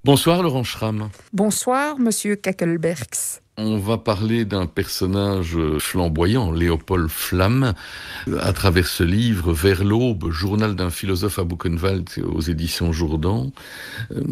Bonsoir Laurent Schramm. Bonsoir Monsieur Kakelbergs. On va parler d'un personnage flamboyant, Léopold Flamm, à travers ce livre, Vers l'aube, journal d'un philosophe à Buchenwald aux éditions Jourdan.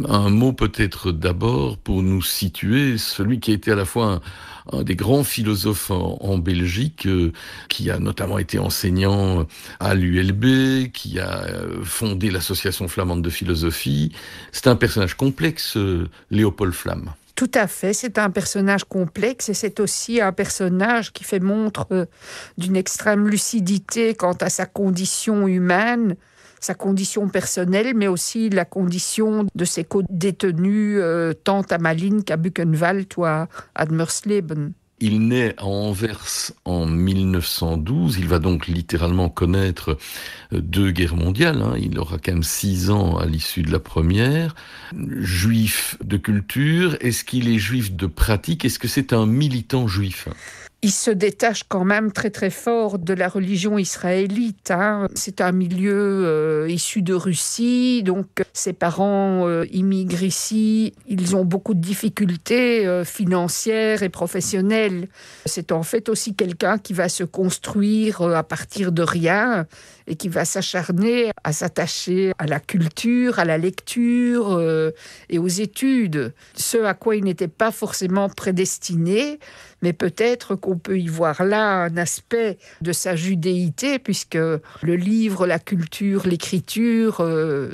Un mot peut-être d'abord pour nous situer, celui qui a été à la fois un des grands philosophes en Belgique, qui a notamment été enseignant à l'ULB, qui a fondé l'association flamande de philosophie. C'est un personnage complexe, Léopold Flamm. Tout à fait, c'est un personnage complexe et c'est aussi un personnage qui fait montre d'une extrême lucidité quant à sa condition humaine, sa condition personnelle, mais aussi la condition de ses co-détenus tant à Malines qu'à Buchenwald ou à Admersleben. Il naît à Anvers en 1912, il va donc littéralement connaître 2 guerres mondiales, il aura quand même 6 ans à l'issue de la première. Juif de culture, est-ce qu'il est juif de pratique? Est-ce que c'est un militant juif? Il se détache quand même très très fort de la religion israélite. C'est un milieu issu de Russie, donc ses parents immigrent ici. Ils ont beaucoup de difficultés financières et professionnelles. C'est en fait aussi quelqu'un qui va se construire à partir de rien et qui va s'acharner à s'attacher à la culture, à la lecture et aux études. Ce à quoi il n'était pas forcément prédestiné, mais peut-être qu'on peut y voir là un aspect de sa judéité, puisque le livre, la culture, l'écriture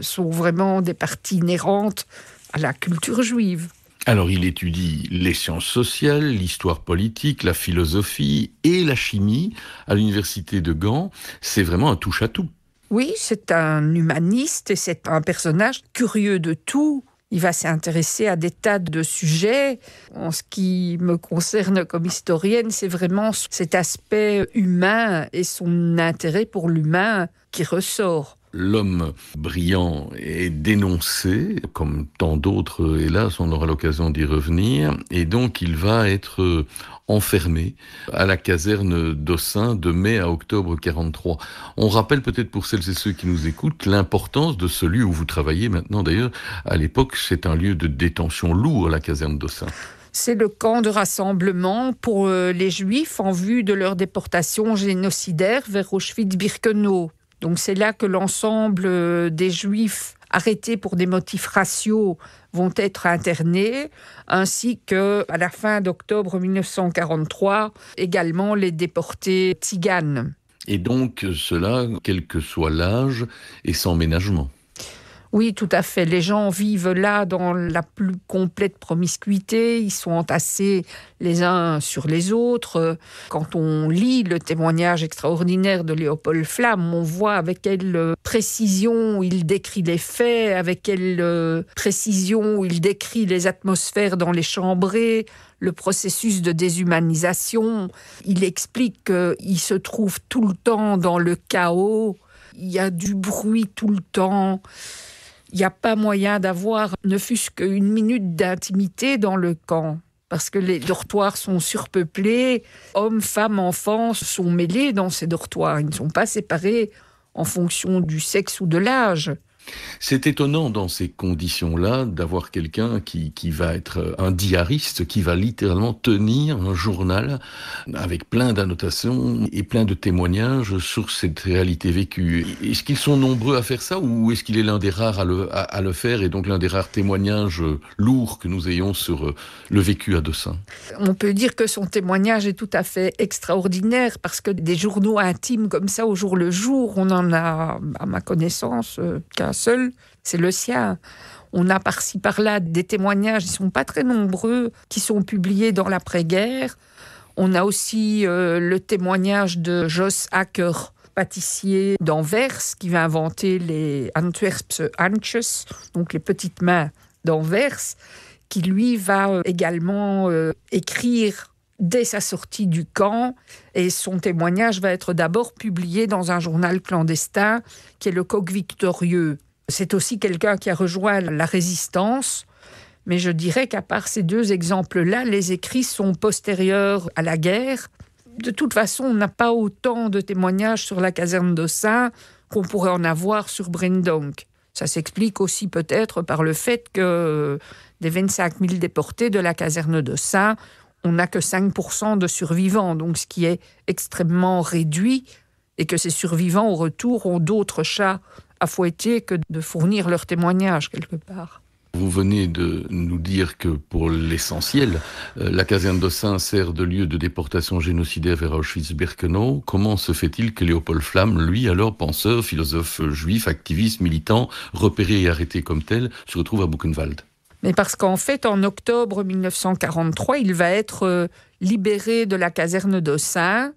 sont vraiment des parties inhérentes à la culture juive. Alors, il étudie les sciences sociales, l'histoire politique, la philosophie et la chimie à l'université de Gand. C'est vraiment un touche-à-tout. Oui, c'est un humaniste et c'est un personnage curieux de tout. Il va s'intéresser à des tas de sujets. En ce qui me concerne comme historienne, c'est vraiment cet aspect humain et son intérêt pour l'humain qui ressort. L'homme brillant est dénoncé, comme tant d'autres, hélas, on aura l'occasion d'y revenir, et donc il va être enfermé à la caserne d'Ossun de mai à octobre 1943. On rappelle peut-être pour celles et ceux qui nous écoutent l'importance de ce lieu où vous travaillez maintenant. D'ailleurs, à l'époque, c'est un lieu de détention lourd, la caserne d'Ossun. C'est le camp de rassemblement pour les Juifs en vue de leur déportation génocidaire vers Auschwitz-Birkenau. Donc c'est là que l'ensemble des Juifs arrêtés pour des motifs raciaux vont être internés, ainsi qu'à la fin d'octobre 1943, également les déportés tziganes. Et donc cela, quel que soit l'âge, et sans ménagement. Oui, tout à fait. Les gens vivent là dans la plus complète promiscuité. Ils sont entassés les uns sur les autres. Quand on lit le témoignage extraordinaire de Léopold Flamm, on voit avec quelle précision il décrit les faits, avec quelle précision il décrit les atmosphères dans les chambrées, le processus de déshumanisation. Il explique qu'il se trouve tout le temps dans le chaos. Il y a du bruit tout le temps. Il n'y a pas moyen d'avoir ne fût-ce qu'une minute d'intimité dans le camp, parce que les dortoirs sont surpeuplés, hommes, femmes, enfants sont mêlés dans ces dortoirs. Ils ne sont pas séparés en fonction du sexe ou de l'âge. C'est étonnant dans ces conditions-là d'avoir quelqu'un qui va être un diariste, qui va littéralement tenir un journal avec plein d'annotations et plein de témoignages sur cette réalité vécue. Est-ce qu'ils sont nombreux à faire ça ou est-ce qu'il est l'un des rares à le faire et donc l'un des rares témoignages lourds que nous ayons sur le vécu à Dossin? On peut dire que son témoignage est tout à fait extraordinaire parce que des journaux intimes comme ça au jour le jour, on en a, à ma connaissance, qu'un seul, c'est le sien. On a par-ci par-là des témoignages, ils ne sont pas très nombreux, qui sont publiés dans l'après-guerre. On a aussi le témoignage de Jos Acker, pâtissier d'Anvers, qui va inventer les Antwerpse Handjes, donc les petites mains d'Anvers, qui lui va également écrire dès sa sortie du camp, et son témoignage va être d'abord publié dans un journal clandestin qui est le Coq Victorieux. C'est aussi quelqu'un qui a rejoint la résistance, mais je dirais qu'à part ces deux exemples-là, les écrits sont postérieurs à la guerre. De toute façon, on n'a pas autant de témoignages sur la caserne d'Ossat qu'on pourrait en avoir sur Brendonck. Ça s'explique aussi peut-être par le fait que des 25 000 déportés de la caserne d'Ossat, on n'a que 5% de survivants, donc ce qui est extrêmement réduit, et que ces survivants au retour ont d'autres chats à fouetter que de fournir leur témoignage quelque part. Vous venez de nous dire que pour l'essentiel, la caserne d'Ossat sert de lieu de déportation génocidaire vers Auschwitz-Birkenau. Comment se fait-il que Léopold Flamm, lui alors penseur, philosophe juif, activiste, militant, repéré et arrêté comme tel, se retrouve à Buchenwald? Mais parce qu'en fait, en octobre 1943, il va être libéré de la caserne d'Ossat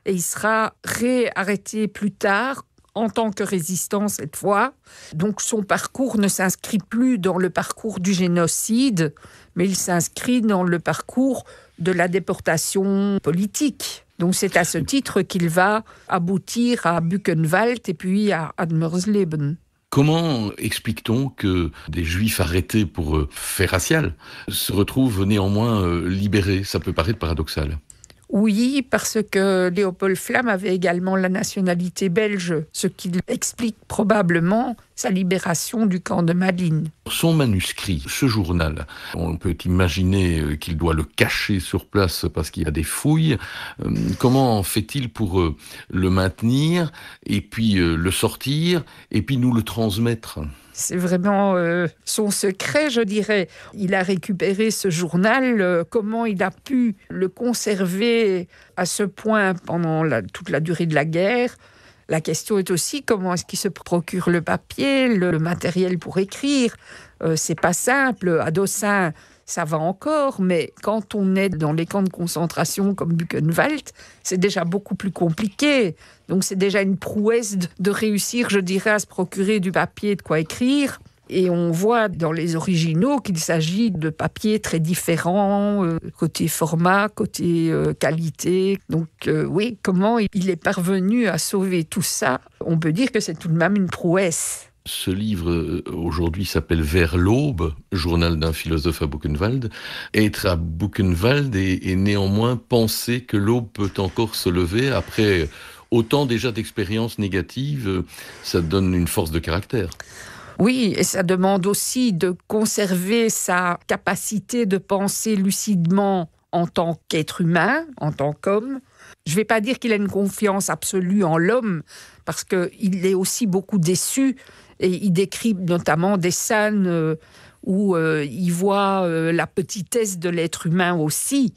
et il sera réarrêté plus tard en tant que résistant cette fois. Donc son parcours ne s'inscrit plus dans le parcours du génocide, mais il s'inscrit dans le parcours de la déportation politique. Donc c'est à ce titre qu'il va aboutir à Buchenwald et puis à Admersleben. Comment explique-t-on que des juifs arrêtés pour faits raciaux se retrouvent néanmoins libérés? Ça peut paraître paradoxal. Oui, parce que Léopold Flamm avait également la nationalité belge, ce qui explique probablement sa libération du camp de Malines. Son manuscrit, ce journal, on peut imaginer qu'il doit le cacher sur place parce qu'il y a des fouilles. Comment fait-il pour le maintenir et puis le sortir et puis nous le transmettre ? C'est vraiment son secret, je dirais. Il a récupéré ce journal, comment il a pu le conserver à ce point pendant toute la durée de la guerre. La question est aussi comment est-ce qu'il se procure le papier, le matériel pour écrire. C'est pas simple. À Dossin, ça va encore, mais quand on est dans les camps de concentration comme Buchenwald, c'est déjà beaucoup plus compliqué. Donc c'est déjà une prouesse de réussir, je dirais, à se procurer du papier, de quoi écrire. Et on voit dans les originaux qu'il s'agit de papiers très différents, côté format, côté qualité. Donc oui, comment il est parvenu à sauver tout ça? On peut dire que c'est tout de même une prouesse. Ce livre, aujourd'hui, s'appelle « Vers l'aube », journal d'un philosophe à Buchenwald. Être à Buchenwald et néanmoins penser que l'aube peut encore se lever après autant déjà d'expériences négatives, ça donne une force de caractère. Oui, et ça demande aussi de conserver sa capacité de penser lucidement en tant qu'être humain, en tant qu'homme. Je ne vais pas dire qu'il a une confiance absolue en l'homme, parce qu'il est aussi beaucoup déçu. Et il décrit notamment des scènes où il voit la petitesse de l'être humain aussi.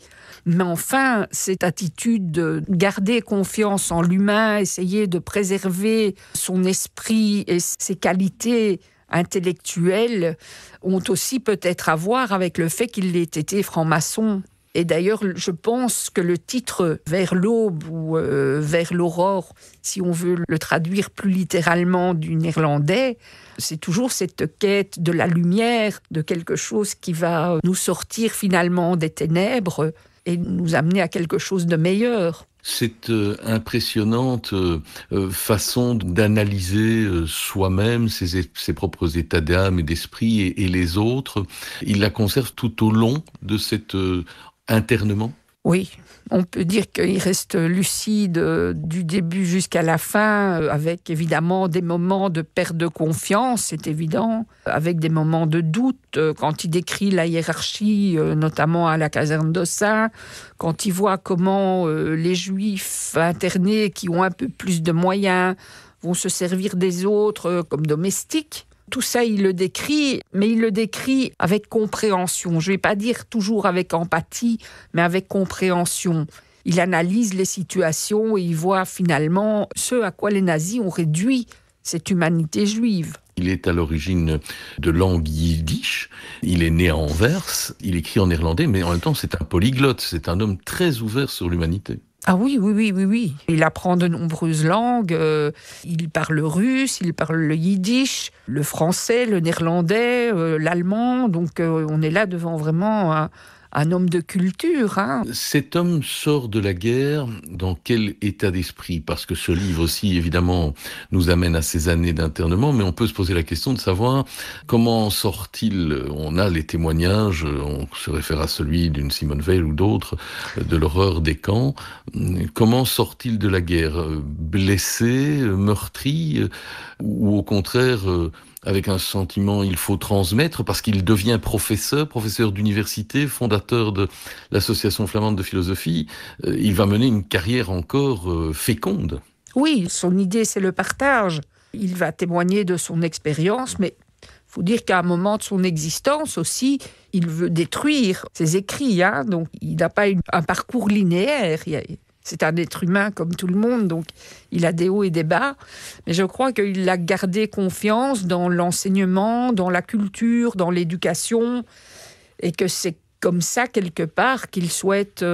Mais enfin, cette attitude de garder confiance en l'humain, essayer de préserver son esprit et ses qualités intellectuelles, ont aussi peut-être à voir avec le fait qu'il ait été franc-maçon. Et d'ailleurs, je pense que le titre « Vers l'aube » ou « Vers l'aurore », si on veut le traduire plus littéralement du néerlandais, c'est toujours cette quête de la lumière, de quelque chose qui va nous sortir finalement des ténèbres et nous amener à quelque chose de meilleur. Cette impressionnante façon d'analyser soi-même, ses propres états d'âme et d'esprit et les autres, il la conserve tout au long de cet internement? Oui, on peut dire qu'il reste lucide du début jusqu'à la fin, avec évidemment des moments de perte de confiance, c'est évident, avec des moments de doute, quand il décrit la hiérarchie, notamment à la caserne d'Ossat, quand il voit comment les Juifs internés qui ont un peu plus de moyens vont se servir des autres comme domestiques. Tout ça, il le décrit, mais il le décrit avec compréhension. Je ne vais pas dire toujours avec empathie, mais avec compréhension. Il analyse les situations et il voit finalement ce à quoi les nazis ont réduit cette humanité juive. Il est à l'origine de langue yiddish, il est né à Anvers, il écrit en néerlandais, mais en même temps c'est un polyglotte, c'est un homme très ouvert sur l'humanité. Ah oui. Il apprend de nombreuses langues. Il parle russe, il parle le yiddish, le français, le néerlandais, l'allemand. Donc on est là devant vraiment un homme de culture. Cet homme sort de la guerre dans quel état d'esprit? Parce que ce livre aussi, évidemment, nous amène à ces années d'internement, mais on peut se poser la question de savoir comment sort-il. On a les témoignages, on se réfère à celui d'une Simone Veil ou d'autres, de l'horreur des camps. Comment sort-il de la guerre? Blessé, meurtri, ou au contraire avec un sentiment il faut transmettre, parce qu'il devient professeur d'université, fondateur de l'Association flamande de philosophie. Il va mener une carrière encore féconde. Oui, son idée, c'est le partage. Il va témoigner de son expérience, mais il faut dire qu'à un moment de son existence aussi, il veut détruire ses écrits. Donc, il n'a pas un parcours linéaire. C'est un être humain comme tout le monde, donc il a des hauts et des bas. Mais je crois qu'il a gardé confiance dans l'enseignement, dans la culture, dans l'éducation, et que c'est comme ça, quelque part, qu'il souhaite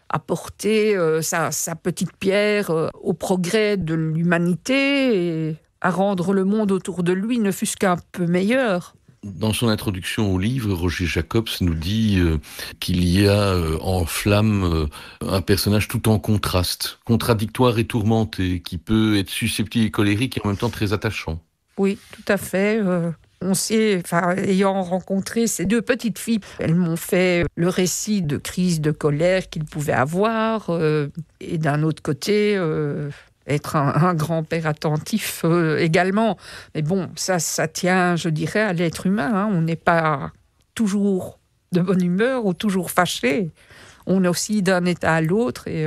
apporter sa petite pierre au progrès de l'humanité et à rendre le monde autour de lui ne fût-ce qu'un peu meilleur. Dans son introduction au livre, Roger Jacobs nous dit qu'il y a en Flamme un personnage tout en contraste, contradictoire et tourmenté, qui peut être susceptible et colérique et en même temps très attachant. Oui, tout à fait. On sait, ayant rencontré ces deux petites filles, elles m'ont fait le récit de crise de colère qu'ils pouvaient avoir, et d'un autre côté, être un grand-père attentif également. Mais bon, ça tient, je dirais, à l'être humain. On n'est pas toujours de bonne humeur ou toujours fâché. On est aussi d'un état à l'autre. Et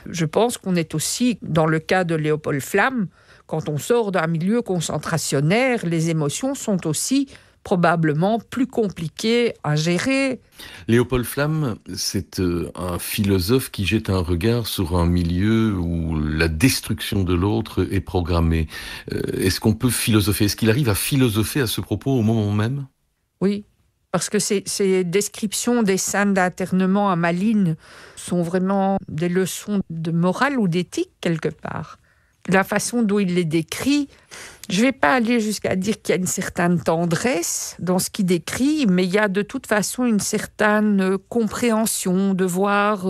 je pense qu'on est aussi, dans le cas de Léopold Flamme, quand on sort d'un milieu concentrationnaire, les émotions sont aussi probablement plus compliquées à gérer. Léopold Flamme, c'est un philosophe qui jette un regard sur un milieu où la destruction de l'autre est programmée. Est-ce qu'on peut philosopher? Est-ce qu'il arrive à philosopher à ce propos au moment même? Oui, parce que ces descriptions des scènes d'internement à Malines sont vraiment des leçons de morale ou d'éthique quelque part. La façon dont il les décrit, je ne vais pas aller jusqu'à dire qu'il y a une certaine tendresse dans ce qu'il décrit, mais il y a de toute façon une certaine compréhension de voir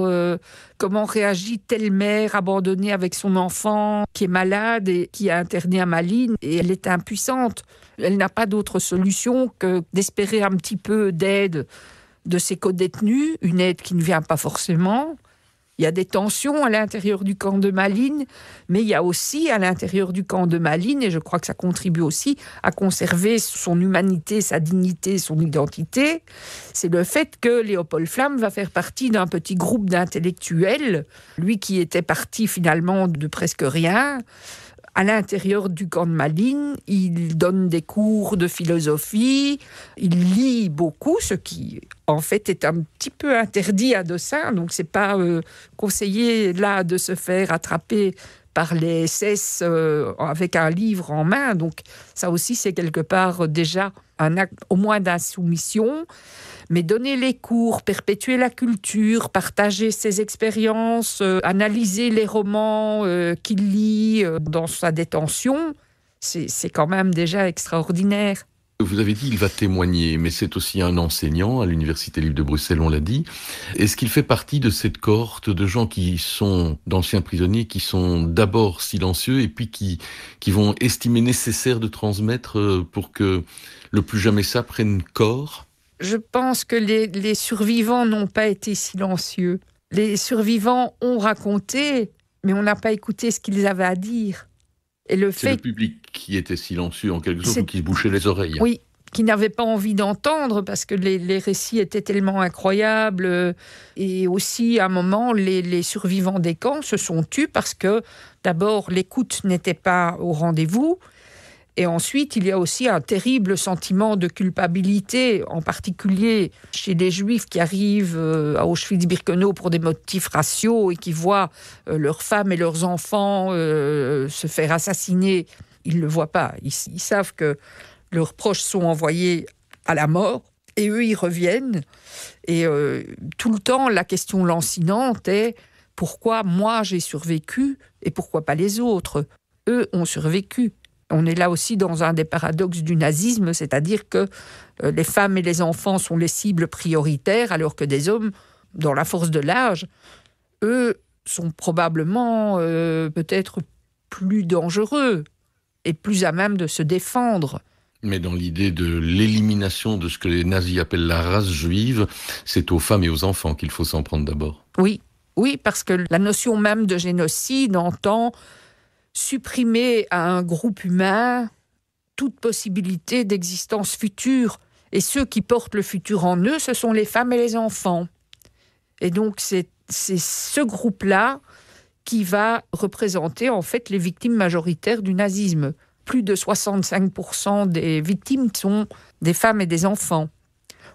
comment réagit telle mère abandonnée avec son enfant qui est malade et qui est interné à Malines, et elle est impuissante. Elle n'a pas d'autre solution que d'espérer un petit peu d'aide de ses codétenus, une aide qui ne vient pas forcément. Il y a des tensions à l'intérieur du camp de Malines, mais il y a aussi à l'intérieur du camp de Malines, et je crois que ça contribue aussi à conserver son humanité, sa dignité, son identité, c'est le fait que Léopold Flamme va faire partie d'un petit groupe d'intellectuels, lui qui était parti finalement de presque rien. À l'intérieur du camp de Malines, il donne des cours de philosophie, il lit beaucoup, ce qui en fait est un petit peu interdit à Dossin, donc c'est pas conseillé là de se faire attraper par les SS avec un livre en main, donc ça aussi c'est quelque part déjà un acte au moins d'insoumission. Mais donner les cours, perpétuer la culture, partager ses expériences, analyser les romans qu'il lit dans sa détention, c'est quand même déjà extraordinaire. Vous avez dit qu'il va témoigner, mais c'est aussi un enseignant à l'Université libre de Bruxelles, on l'a dit. Est-ce qu'il fait partie de cette cohorte de gens qui sont d'anciens prisonniers, qui sont d'abord silencieux et puis qui vont estimer nécessaire de transmettre pour que le plus jamais ça prenne corps? Je pense que les survivants n'ont pas été silencieux. Les survivants ont raconté, mais on n'a pas écouté ce qu'ils avaient à dire. Et c'est le public qui était silencieux en quelque sorte, ou qui se bouchait les oreilles. Oui, qui n'avait pas envie d'entendre parce que les récits étaient tellement incroyables. Et aussi, à un moment, les survivants des camps se sont tus parce que, d'abord, l'écoute n'était pas au rendez-vous. Et ensuite, il y a aussi un terrible sentiment de culpabilité, en particulier chez les Juifs qui arrivent à Auschwitz-Birkenau pour des motifs raciaux et qui voient leurs femmes et leurs enfants se faire assassiner. Ils ne le voient pas. Ils savent que leurs proches sont envoyés à la mort et eux, ils reviennent. Et tout le temps, la question lancinante est « Pourquoi moi j'ai survécu et pourquoi pas les autres ?» Eux ont survécu. On est là aussi dans un des paradoxes du nazisme, c'est-à-dire que les femmes et les enfants sont les cibles prioritaires, alors que des hommes, dans la force de l'âge, eux, sont probablement peut-être plus dangereux et plus à même de se défendre. Mais dans l'idée de l'élimination de ce que les nazis appellent la race juive, c'est aux femmes et aux enfants qu'il faut s'en prendre d'abord. Oui, parce que la notion même de génocide entend supprimer à un groupe humain toute possibilité d'existence future. Et ceux qui portent le futur en eux, ce sont les femmes et les enfants. Et donc c'est ce groupe-là qui va représenter en fait les victimes majoritaires du nazisme. Plus de 65% des victimes sont des femmes et des enfants.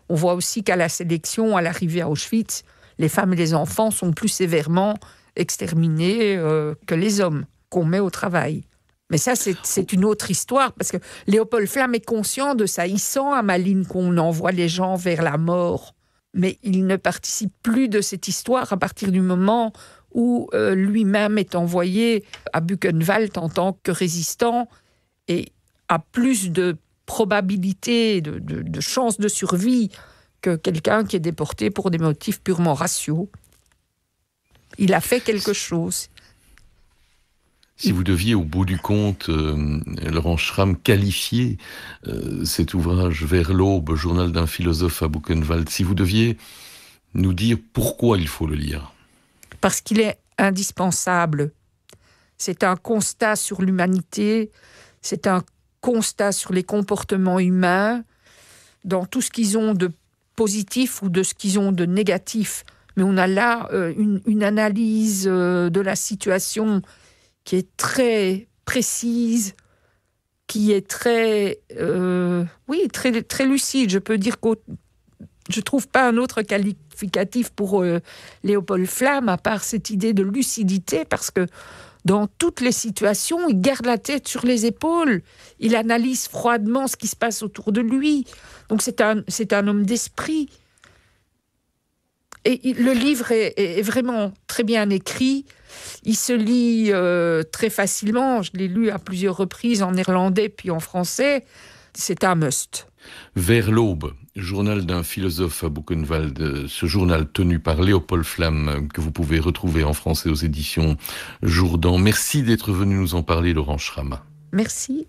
On voit aussi qu'à la sélection, à l'arrivée à Auschwitz, les femmes et les enfants sont plus sévèrement exterminés que les hommes qu'on met au travail. Mais ça, c'est une autre histoire, parce que Léopold Flamm est conscient de ça. Il sent à Malines qu'on envoie les gens vers la mort. Mais il ne participe plus de cette histoire à partir du moment où lui-même est envoyé à Buchenwald en tant que résistant et a plus de probabilité, de chances de survie que quelqu'un qui est déporté pour des motifs purement raciaux. Il a fait quelque chose. Si vous deviez, au bout du compte, Laurent Schramm, qualifier cet ouvrage « Vers l'aube, journal d'un philosophe à Buchenwald », si vous deviez nous dire pourquoi il faut le lire. Parce qu'il est indispensable. C'est un constat sur l'humanité, c'est un constat sur les comportements humains, dans tout ce qu'ils ont de positif ou de ce qu'ils ont de négatif. Mais on a là une analyse de la situation qui est très précise, qui est très lucide. Je peux dire que je trouve pas un autre qualificatif pour Léopold Flamm à part cette idée de lucidité, parce que dans toutes les situations, il garde la tête sur les épaules, il analyse froidement ce qui se passe autour de lui. Donc c'est un homme d'esprit. Et le livre est vraiment très bien écrit. Il se lit très facilement. Je l'ai lu à plusieurs reprises en néerlandais puis en français. C'est un must. Vers l'aube, journal d'un philosophe à Buchenwald. Ce journal tenu par Léopold Flamm, que vous pouvez retrouver en français aux éditions Jourdan. Merci d'être venu nous en parler, Laurent Schramm. Merci.